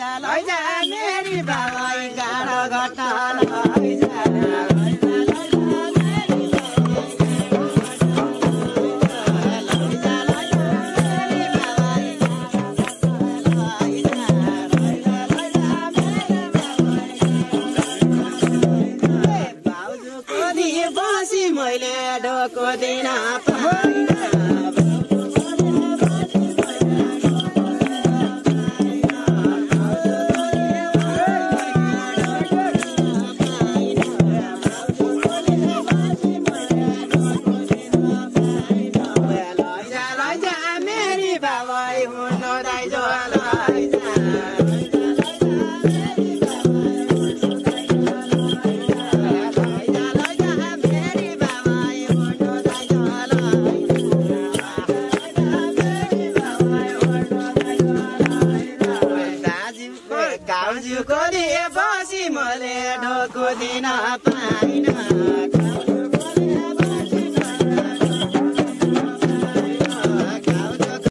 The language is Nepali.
लैजा मेरी बाबाई गाडो घटा लैजा मैले ढोको दिन मेरी बाबाई हुनु दाइजो गाउँजुको दिए बसी मैले ढोको दिन पाइन